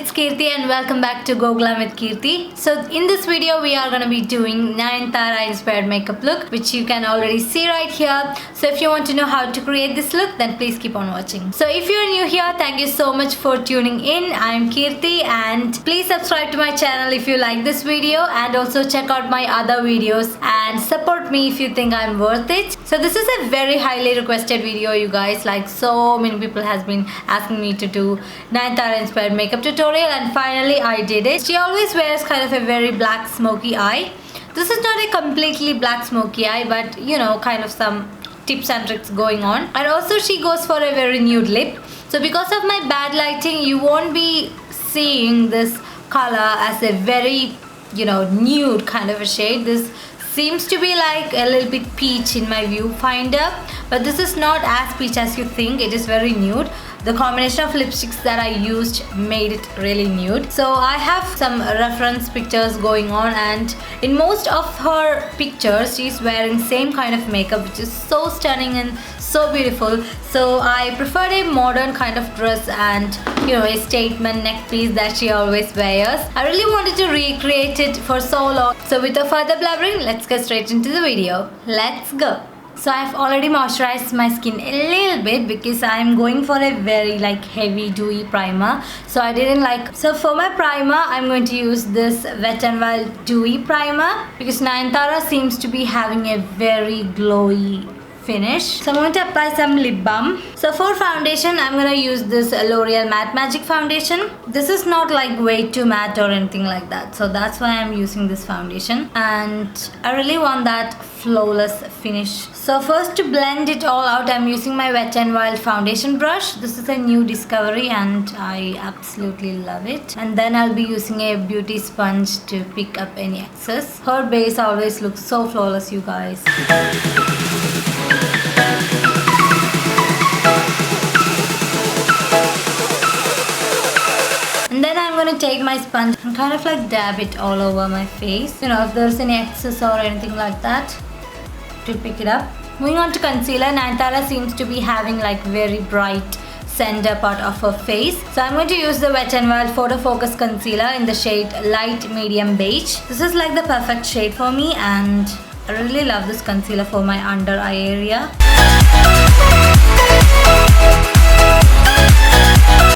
it's Keerthy and welcome back to Go Glam with Keerthy. So in this video we are going to be doing Nayanthara inspired makeup look, which you can already see right here. So if you want to know how to create this look, then please keep on watching. So if you're new here, thank you so much for tuning in. I'm Keerthy and please subscribe to my channel if you like this video, and also check out my other videos and support me if you think I'm worth it. So this is a very highly requested video, you guys. Like, so many people has been asking me to do Nayanthara inspired makeup tutorial, and finally I did it. She always wears kind of a very black smoky eye. This is not a completely black smoky eye, but you know, kind of some tips and tricks going on. And also she goes for a very nude lip. So because of my bad lighting, you won't be seeing this color as a very, you know, nude kind of a shade. This seems to be like a little bit peach in my viewfinder, but this is not as peach as you think. It is very nude. The combination of lipsticks that I used made it really nude. So I have some reference pictures going on, and in most of her pictures she's wearing same kind of makeup, which is so stunning and so beautiful. So I preferred a modern kind of dress and, you know, a statement neck piece that she always wears. I really wanted to recreate it for so long. So without further blabbering, let's get straight into the video. Let's go. So I've already moisturized my skin a little bit because I'm going for a very like heavy dewy primer. So I didn't like, so for my primer I'm going to use this Wet n Wild dewy primer because Nayanthara seems to be having a very glowy finish. So I'm going to apply some lip balm. So for foundation, I'm going to use this Loreal Matte Magic foundation. This is not like way too matte or anything like that, so that's why I'm using this foundation, and I really want that flawless finish. So first, to blend it all out, I'm using my Wet n Wild foundation brush. This is a new discovery and I absolutely love it. And then I'll be using a beauty sponge to pick up any excess. Her base always looks so flawless, you guys. And then I'm going to take my sponge and kind of like dab it all over my face. You know, if there's any excess or anything like that, to pick it up. Moving on to concealer, Nayanthara seems to be having like very bright center part of her face. So I'm going to use the Wet n Wild Photofocus concealer in the shade light medium beige. This is like the perfect shade for me, and I really love this concealer for my under eye area.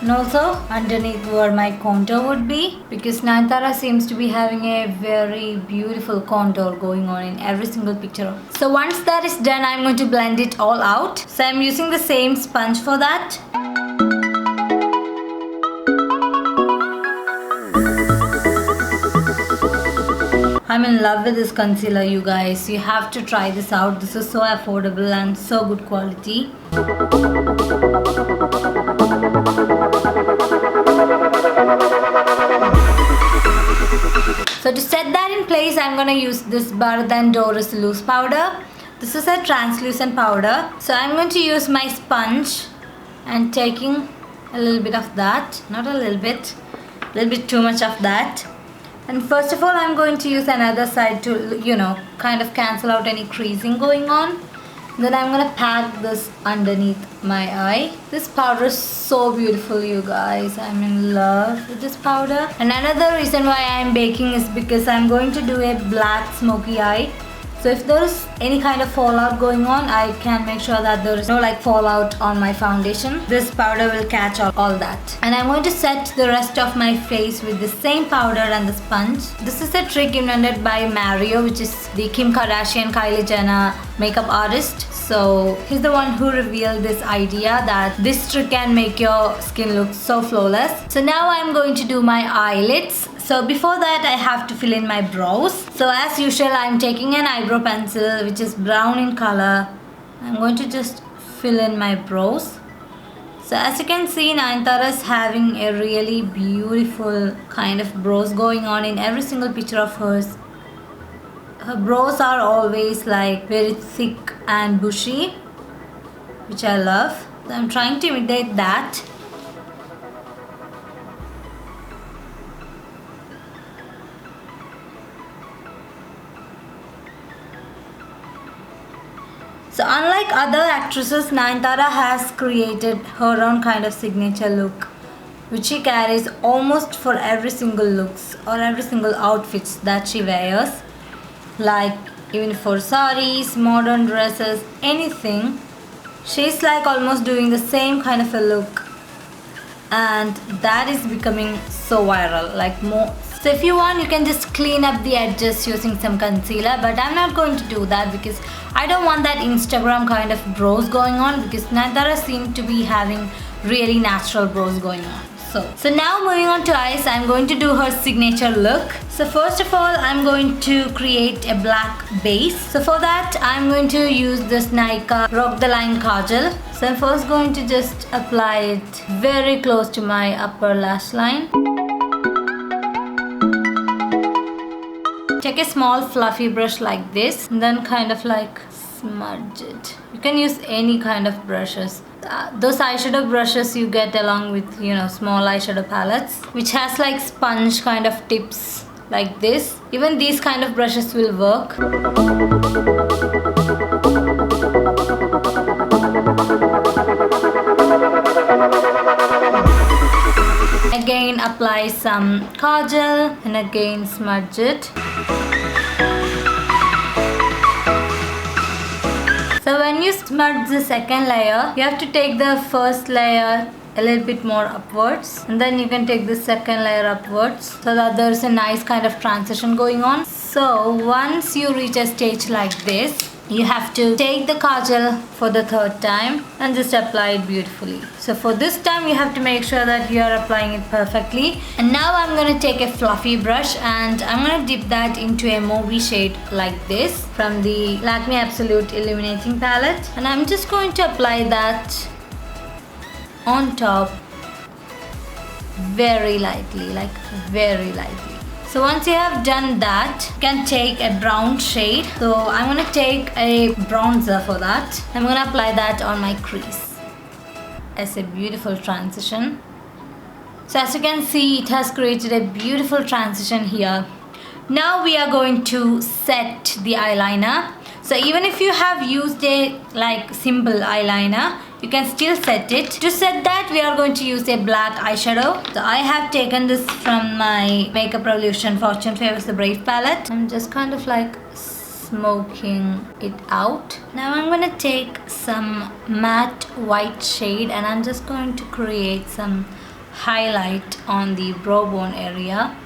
And also underneath where my contour would be, because Nayanthara seems to be having a very beautiful contour going on in every single picture. So once that is done, I'm going to blend it all out. So I'm using the same sponge for that. I'm in love with this concealer, you guys. You have to try this out. This is so affordable and so good quality. So to set that in place, I'm gonna use this Barat&Doris Loose powder. This is a translucent powder. So I'm going to use my sponge and taking a little bit of that. Not a little bit too much of that. And first of all, I'm going to use another side to, you know, kind of cancel out any creasing going on. Then I'm gonna pack this underneath my eye. This powder is so beautiful, you guys. I'm in love with this powder. And another reason why I'm baking is because I'm going to do a black smoky eye. So if there's any kind of fallout going on, I can make sure that there is no like fallout on my foundation. This powder will catch all that. And I'm going to set the rest of my face with the same powder and the sponge. This is a trick invented by Mario, which is the Kim Kardashian, Kylie Jenner makeup artist. So he's the one who revealed this idea that this trick can make your skin look so flawless. So now I'm going to do my eyelids. So before that, I have to fill in my brows. So as usual, I'm taking an eyebrow pencil which is brown in color. I'm going to just fill in my brows. So as you can see, Nayanthara is having a really beautiful kind of brows going on in every single picture of hers. Her brows are always like very thick and bushy, which I love. So I'm trying to imitate that. So unlike other actresses, Nayanthara has created her own kind of signature look which she carries almost for every single looks or every single outfits that she wears, like even for saris, modern dresses, anything. She's like almost doing the same kind of a look, and that is becoming so viral, like more. So if you want, you can just clean up the edges using some concealer, but I'm not going to do that because I don't want that Instagram kind of brows going on, because Nayanthara seemed to be having really natural brows going on. So now moving on to eyes, I'm going to do her signature look. So first of all, I'm going to create a black base. So for that, I'm going to use this Nykaa Rock the Line Kajal. So I'm first going to just apply it very close to my upper lash line. Take a small fluffy brush like this and then kind of like smudge it. You can use any kind of brushes. Those eyeshadow brushes you get along with, small eyeshadow palettes, which has like sponge kind of tips like this. Even these kind of brushes will work. Again apply some kajal and again smudge it. So when you smudge the second layer, you have to take the first layer a little bit more upwards, and then you can take the second layer upwards so that there's a nice kind of transition going on. So once you reach a stage like this, you have to take the kajal for the third time and just apply it beautifully. So for this time, you have to make sure that you are applying it perfectly. And now I'm going to take a fluffy brush and I'm going to dip that into a mauvey shade like this from the Lakme Absolute Illuminating palette. And I'm just going to apply that on top very lightly, like very lightly. So once you have done that, you can take a brown shade. So I'm going to take a bronzer for that. I'm going to apply that on my crease as a beautiful transition. So as you can see, it has created a beautiful transition here. Now we are going to set the eyeliner. So even if you have used a like simple eyeliner, you can still set it. To set that, we are going to use a black eyeshadow. So I have taken this from my Makeup Revolution Fortune Favors the Brave palette. I'm just kind of like smoking it out. Now I'm going to take some matte white shade and I'm just going to create some highlight on the brow bone area.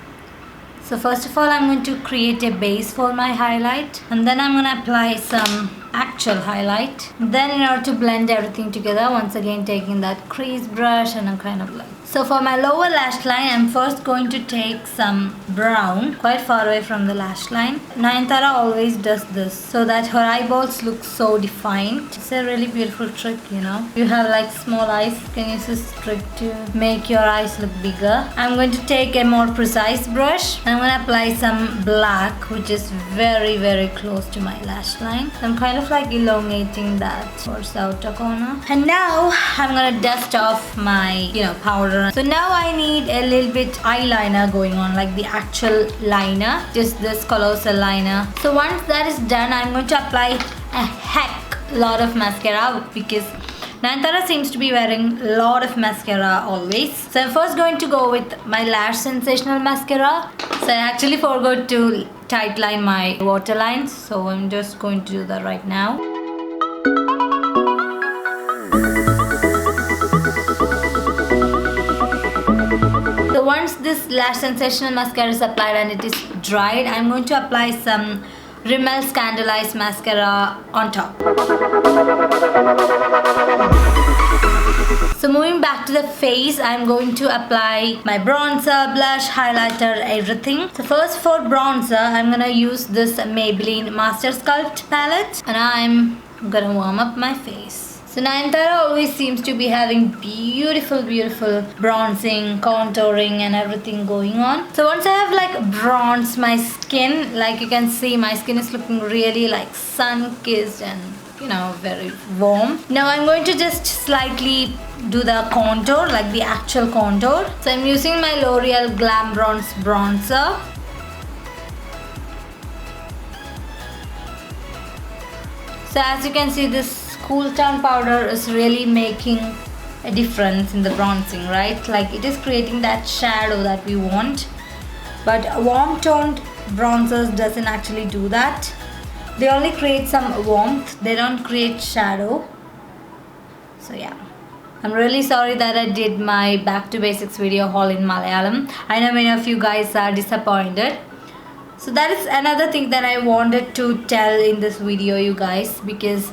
So first of all, I'm going to create a base for my highlight, and then I'm going to apply some actual highlight. Then in order to blend everything together, once again taking that crease brush and I'm kind of like. So for my lower lash line, I'm first going to take some brown quite far away from the lash line. Nayanthara always does this so that her eyeballs look so defined. It's a really beautiful trick, you know. You have like small eyes, you can use this trick to make your eyes look bigger. I'm going to take a more precise brush. I'm going to apply some black, which is very, very close to my lash line. I'm kind of like elongating that towards the outer corner. And now I'm going to dust off my, powder. So now I need a little bit eyeliner going on, like the actual liner, just this colossal liner. So once that is done, I'm going to apply a heck lot of mascara because Nayanthara seems to be wearing a lot of mascara always. So I'm first going to go with my Lash Sensational mascara. So I actually forgot to tight line my waterlines, so I'm just going to do that right now. So once this Lash Sensational mascara is applied and it is dried, I'm going to apply some Rimmel Scandalized mascara on top. So moving back to the face, I'm going to apply my bronzer, blush, highlighter, everything. So first for bronzer, I'm gonna use this Maybelline Master Sculpt palette and I'm gonna warm up my face. So Nayanthara always seems to be having beautiful bronzing, contouring and everything going on. So once I have like bronzed my skin, like you can see my skin is looking really like sun-kissed and very warm. Now I'm going to just slightly do the contour, like the actual contour. So I'm using my Loreal Glam Bronze Bronzer. So as you can see, this Cool Town powder is really making a difference in the bronzing, right? Like it is creating that shadow that we want, but warm toned bronzers doesn't actually do that. They only create some warmth, they don't create shadow. So yeah, I'm really sorry that I did my back to basics video haul in Malayalam. I know many of you guys are disappointed. So that is another thing that I wanted to tell in this video, you guys, because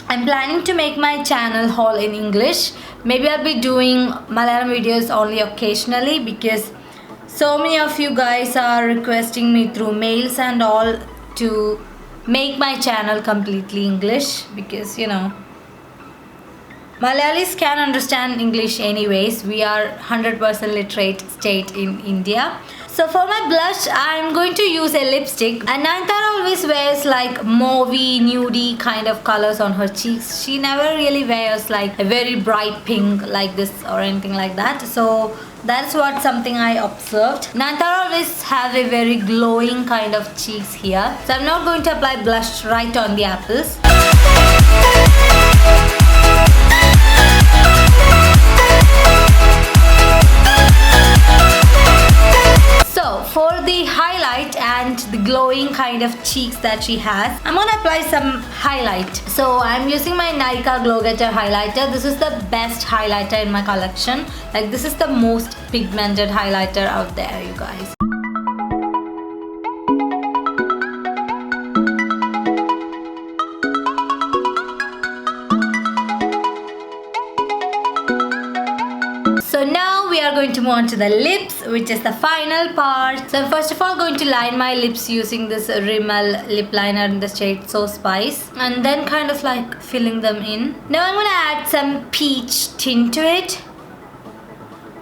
I'm planning to make my channel haul in English. Maybe I'll be doing Malayalam videos only occasionally, because so many of you guys are requesting me through mails and all to make my channel completely English, because you know, Malayalis can understand English anyways. We are 100% literate state in India. So for my blush, I'm going to use a lipstick. And Nayanthara always wears like mauvey, nudie kind of colors on her cheeks. She never really wears like a very bright pink like this or anything like that. So that's what something I observed. Nayanthara always have a very glowing kind of cheeks here. So I'm not going to apply blush right on the apples. So for the highlight and the glowing kind of cheeks that she has, I'm gonna apply some highlight. So I'm using my Nykaa Glow Getter highlighter. This is the best highlighter in my collection. Like this is the most pigmented highlighter out there, you guys. So now we are going to move on to the lips, which is the final part. So I'm first of all going to line my lips using this Rimmel lip liner in the shade So Spice, and then kind of like filling them in. Now I'm going to add some peach tint to it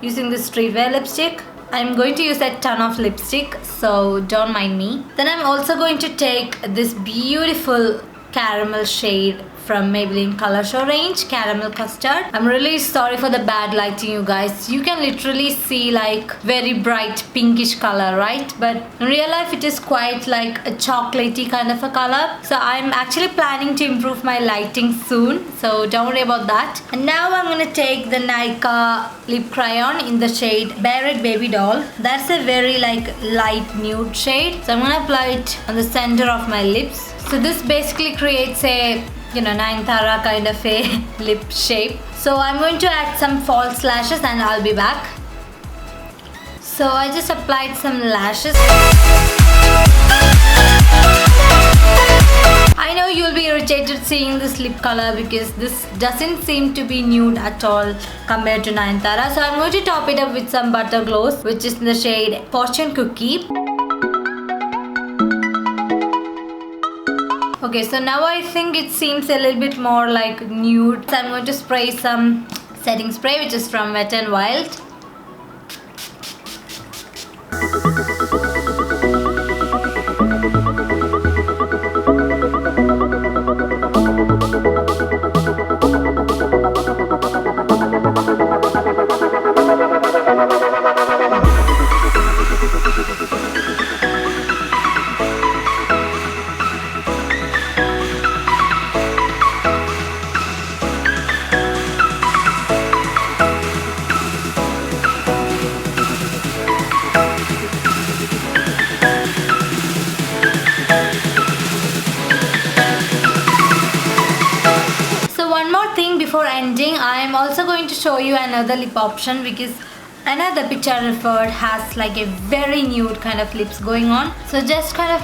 using this Streetwear lipstick. I'm going to use a ton of lipstick, so don't mind me. Then I'm also going to take this beautiful caramel shade from Maybelline Color Show range, Caramel Custard. I'm really sorry for the bad lighting, you guys. You can literally see like very bright pinkish color, right? But in real life it is quite like a chocolatey kind of a color. So I'm actually planning to improve my lighting soon, so don't worry about that. And now I'm gonna take the Nykaa lip crayon in the shade Bare Babydoll. That's a very like light nude shade. So I'm gonna apply it on the center of my lips. So this basically creates a, you know, Nayanthara kind of a lip shape. So I'm going to add some false lashes and I'll be back. So I just applied some lashes. I know you'll be irritated seeing this lip color because this doesn't seem to be nude at all compared to Nayanthara. So I'm going to top it up with some butter gloss, which is in the shade Fortune Cookie. Okay, so now I think it seems a little bit more like nude. So I'm going to spray some setting spray, which is from Wet n Wild. Before ending, I am also going to show you another lip option because another picture I referred has like a very nude kind of lips going on. So just kind of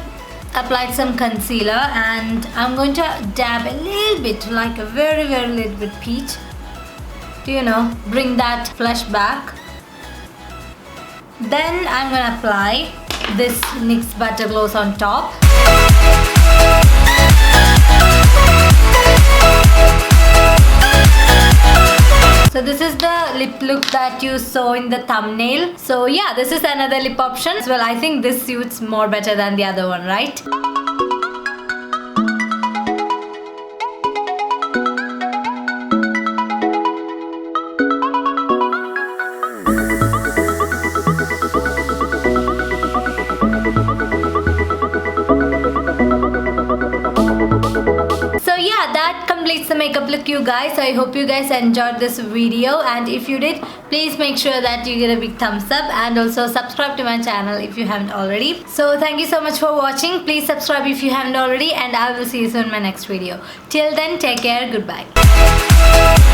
applied some concealer and I'm going to dab a little bit, like a very little bit peach to, you know, bring that flush back. Then I'm going to apply this NYX Butter Gloss on top. So this is the lip look that you saw in the thumbnail. So yeah, this is another lip option. Well, I think this suits more better than the other one, right? So yeah, that that completes the makeup look, you guys. So I hope you guys enjoyed this video, and if you did, please make sure that you get a big thumbs up and also subscribe to my channel if you haven't already. So thank you so much for watching. Please subscribe if you haven't already, and I will see you soon in my next video. Till then, take care. Goodbye.